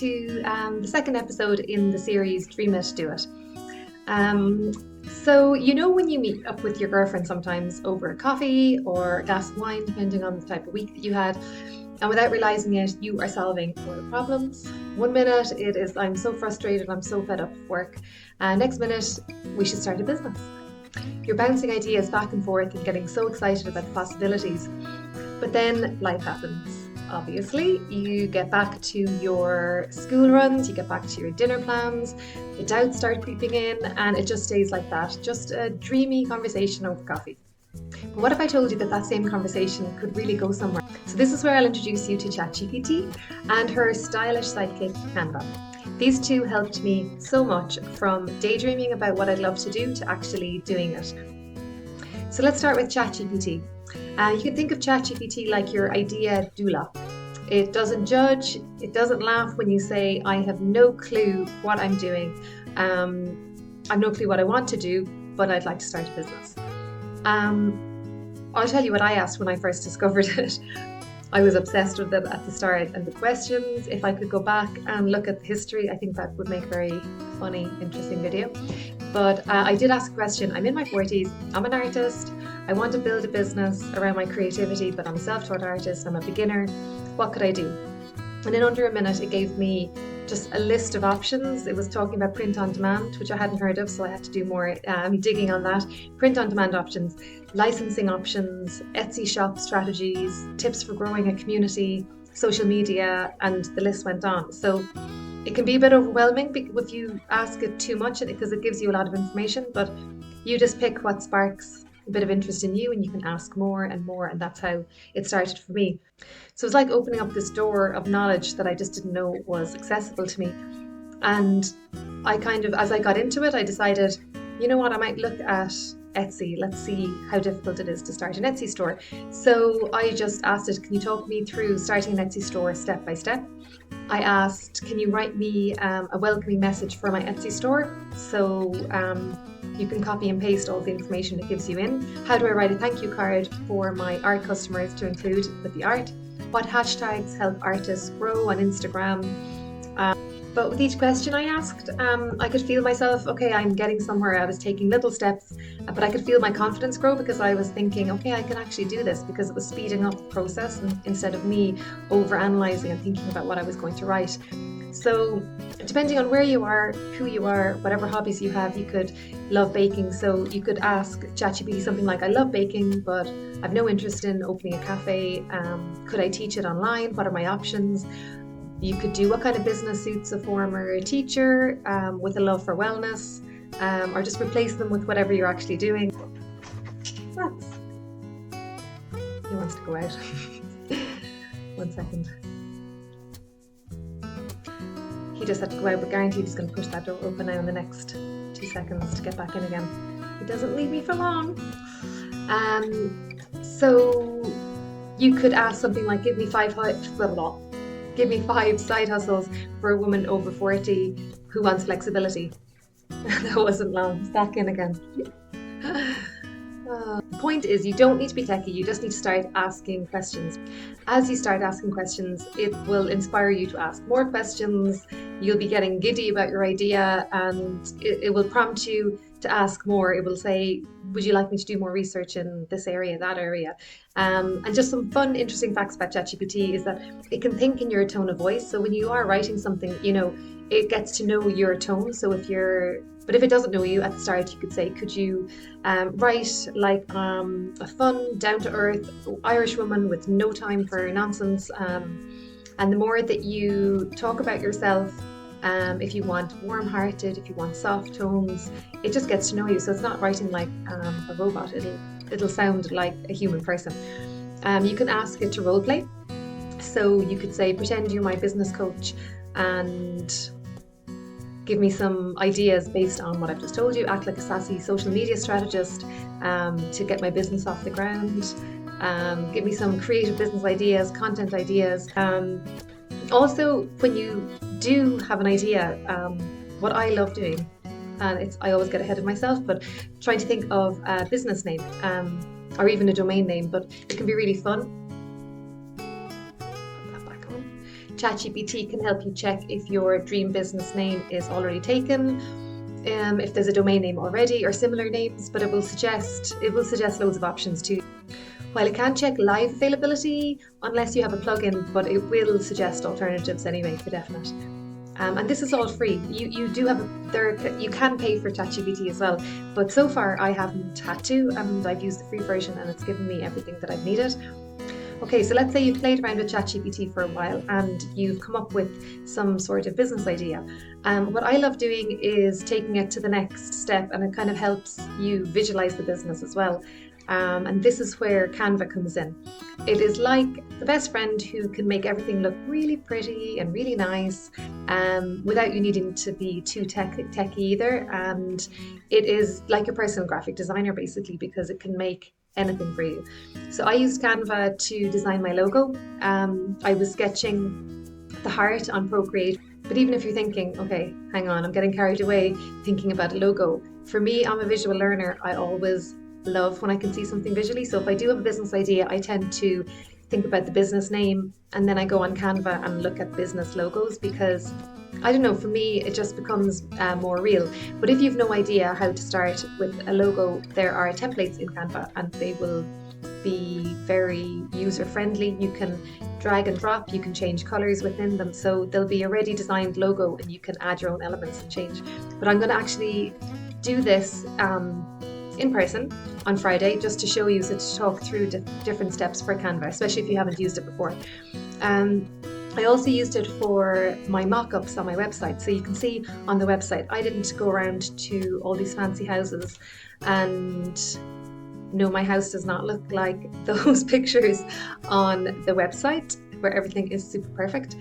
to the second episode in the series Dream It, Do It. So when you meet up with your girlfriend sometimes over a coffee or a glass of wine, depending on the type of week that you had, and without realizing it, you are solving all the problems. One minute it is, I'm so frustrated, I'm so fed up with work. Next minute, we should start a business. You're bouncing ideas back and forth and getting so excited about the possibilities. But then life happens. Obviously, you get back to your school runs, you get back to your dinner plans, the doubts start creeping in, and it just stays like that. Just a dreamy conversation over coffee. But what if I told you that same conversation could really go somewhere? So this is where I'll introduce you to ChatGPT and her stylish sidekick, Canva. These two helped me so much, from daydreaming about what I'd love to do to actually doing it. So let's start with ChatGPT. You can think of ChatGPT like your idea doula. It doesn't judge, it doesn't laugh when you say, I have no clue what I'm doing. I've no clue what I want to do, but I'd like to start a business. I'll tell you what I asked when I first discovered it. I was obsessed with it at the start, and the questions, if I could go back and look at the history, I think that would make a very funny, interesting video. But I did ask a question. I'm in my 40s, I'm an artist, I want to build a business around my creativity, but I'm a self-taught artist, I'm a beginner. What could I do? And in under a minute, it gave me just a list of options. It was talking about print on demand, which I hadn't heard of, so I had to do more digging on that. Print on demand options, licensing options, Etsy shop strategies, tips for growing a community, social media, and the list went on. So it can be a bit overwhelming if you ask it too much, because it gives you a lot of information, but you just pick what sparks a bit of interest in you and you can ask more and more, and that's how it started for me. So it's like opening up this door of knowledge that I just didn't know was accessible to me. And I as I got into it, I decided, you know what, I might look at Etsy. Let's see how difficult it is to start an Etsy store. So I just asked it, can you talk me through starting an Etsy store step by step? I asked, can you write me a welcoming message for my Etsy store? So you can copy and paste all the information it gives you in. How do I write a thank you card for my art customers to include with the art? What hashtags help artists grow on Instagram? But with each question I asked, I could feel myself, okay, I'm getting somewhere. I was taking little steps, but I could feel my confidence grow, because I was thinking, okay, I can actually do this, because it was speeding up the process, and instead of me overanalyzing and thinking about what I was going to write. So depending on where you are, who you are, whatever hobbies you have, you could love baking. So you could ask ChatGPT something like, I love baking, but I've no interest in opening a cafe. Could I teach it online? What are my options? You could do, what kind of business suits a former teacher with a love for wellness, or just replace them with whatever you're actually doing. He wants to go out. 1 second. He just had to go out, but guaranteed he's going to push that door open now in the next 2 seconds to get back in again. He doesn't leave me for long. So you could ask something like, give me five side hustles for a woman over 40 who wants flexibility. That wasn't long. It's back in again. The point is, you don't need to be techie, you just need to start asking questions. As you start asking questions, it will inspire you to ask more questions. You'll be getting giddy about your idea, and it will prompt you to ask more. It will say, would you like me to do more research in this area, that area? And just some fun, interesting facts about ChatGPT is that it can think in your tone of voice. So when you are writing something, it gets to know your tone. So if it doesn't know you at the start, you could say, could you write like a fun, down-to-earth Irish woman with no time for nonsense? And the more that you talk about yourself, if you want warm-hearted, if you want soft tones, it just gets to know you. So it's not writing like a robot. It'll sound like a human person. You can ask it to role play. So you could say, pretend you're my business coach and give me some ideas based on what I've just told you. Act like a sassy social media strategist to get my business off the ground. Give me some creative business ideas, content ideas. Also, when you do have an idea, what I love doing, and I always get ahead of myself, but trying to think of a business name or even a domain name, but it can be really fun ChatGPT can help you check if your dream business name is already taken, if there's a domain name already or similar names, but it will suggest loads of options too. While it can't check live availability unless you have a plugin, but it will suggest alternatives anyway for definite. And this is all free. You can pay for ChatGPT as well, but so far I haven't had to, and I've used the free version and it's given me everything that I've needed. Okay, so let's say you've played around with ChatGPT for a while and you've come up with some sort of business idea. What I love doing is taking it to the next step, and it kind of helps you visualize the business as well. And this is where Canva comes in. It is like the best friend who can make everything look really pretty and really nice, without you needing to be too techy either. And it is like your personal graphic designer basically, because it can make anything for you. So I used Canva to design my logo. I was sketching the heart on Procreate. But even if you're thinking, okay, hang on, I'm getting carried away thinking about a logo. For me, I'm a visual learner. I always love when I can see something visually. So if I do have a business idea, I tend to think about the business name, and then I go on Canva and look at business logos, because I don't know, for me it just becomes more real. But if you've no idea how to start with a logo, there are templates in Canva and they will be very user friendly. You can drag and drop, you can change colors within them, so there'll be a ready designed logo and you can add your own elements and change. But I'm going to actually do this in person on Friday, just to show you, so to talk through different steps for Canva, especially if you haven't used it before. I also used it for my mock-ups on my website. So you can see on the website, I didn't go around to all these fancy houses, and no, my house does not look like those pictures on the website where everything is super perfect.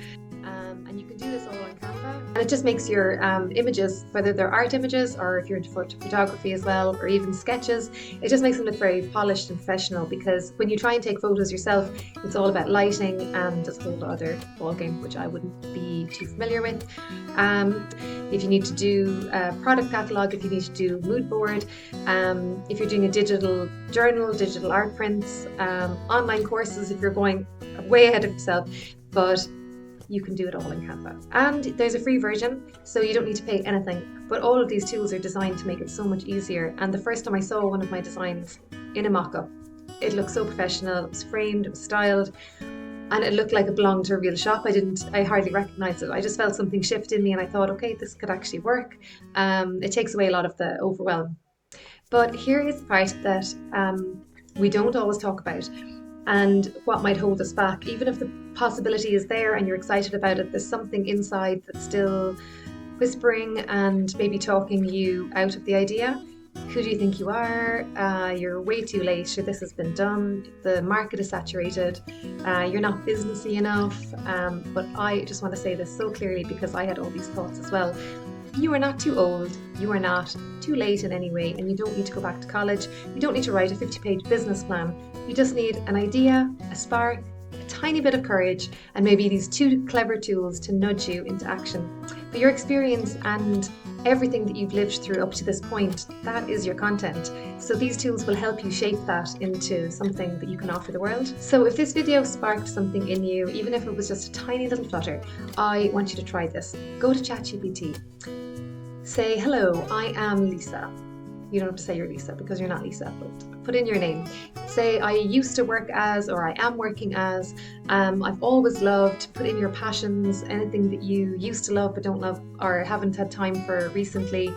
And you can do this all on Canva, and it just makes your images, whether they're art images or if you're into photography as well, or even sketches, it just makes them look very polished and professional. Because when you try and take photos yourself, it's all about lighting and it's a whole other ballgame, which I wouldn't be too familiar with. If you need to do a product catalog, if you need to do a mood board, if you're doing a digital journal, digital art prints, online courses, if you're going way ahead of yourself, but you can do it all in Canva. And there's a free version, so you don't need to pay anything. But all of these tools are designed to make it so much easier. And the first time I saw one of my designs in a mock-up, it looked so professional, it was framed, it was styled, and it looked like it belonged to a real shop. I hardly recognized it. I just felt something shift in me and I thought, okay, this could actually work. It takes away a lot of the overwhelm. But here is the part that we don't always talk about, and what might hold us back. Even if the possibility is there and you're excited about it, there's something inside that's still whispering and maybe talking you out of the idea. Who do you think you are? You're way too late. Sure, this has been done. The market is saturated. You're not businessy enough. But I just want to say this so clearly, because I had all these thoughts as well. You are not too old, you are not too late in any way, and you don't need to go back to college. You don't need to write a 50-page business plan. You just need an idea, a spark, a tiny bit of courage, and maybe these 2 clever tools to nudge you into action. But your experience and everything that you've lived through up to this point, that is your content. So these tools will help you shape that into something that you can offer the world. So if this video sparked something in you, even if it was just a tiny little flutter, I want you to try this. Go to ChatGPT. Say, hello, I am Lisa. You don't have to say you're Lisa because you're not Lisa, but put in your name. Say, I used to work as, or I am working as, I've always loved. Put in your passions, anything that you used to love but don't love or haven't had time for recently.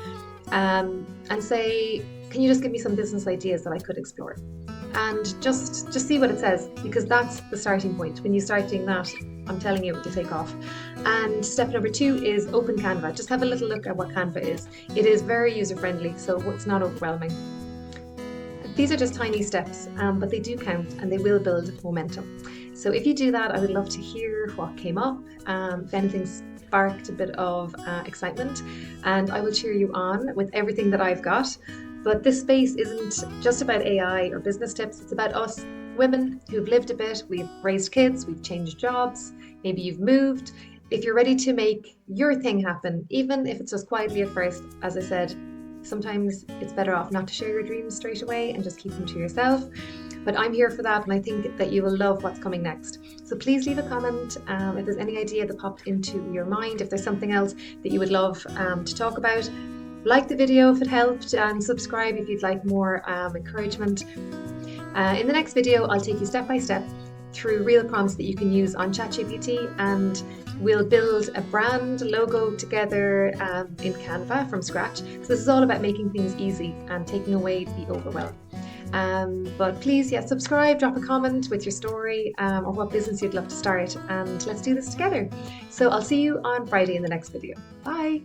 And say, can you just give me some business ideas that I could explore? And just see what it says, because that's the starting point. When you start doing that, I'm telling you, it will take off. And step number 2 is open Canva. Just have a little look at what Canva is. It is very user-friendly, so it's not overwhelming. These are just tiny steps, but they do count and they will build momentum. So if you do that, I would love to hear what came up, if anything sparked a bit of excitement, and I will cheer you on with everything that I've got. But this space isn't just about AI or business tips, it's about us women who've lived a bit, we've raised kids, we've changed jobs, maybe you've moved. If you're ready to make your thing happen, even if it's just quietly at first, as I said, sometimes it's better off not to share your dreams straight away and just keep them to yourself. But I'm here for that, and I think that you will love what's coming next. So please leave a comment if there's any idea that popped into your mind, if there's something else that you would love to talk about. Like the video if it helped, and subscribe if you'd like more encouragement. In the next video, I'll take you step by step through real prompts that you can use on ChatGPT, and we'll build a brand logo together in Canva from scratch. So this is all about making things easy and taking away the overwhelm. But please, subscribe, drop a comment with your story or what business you'd love to start, and let's do this together. So I'll see you on Friday in the next video. Bye.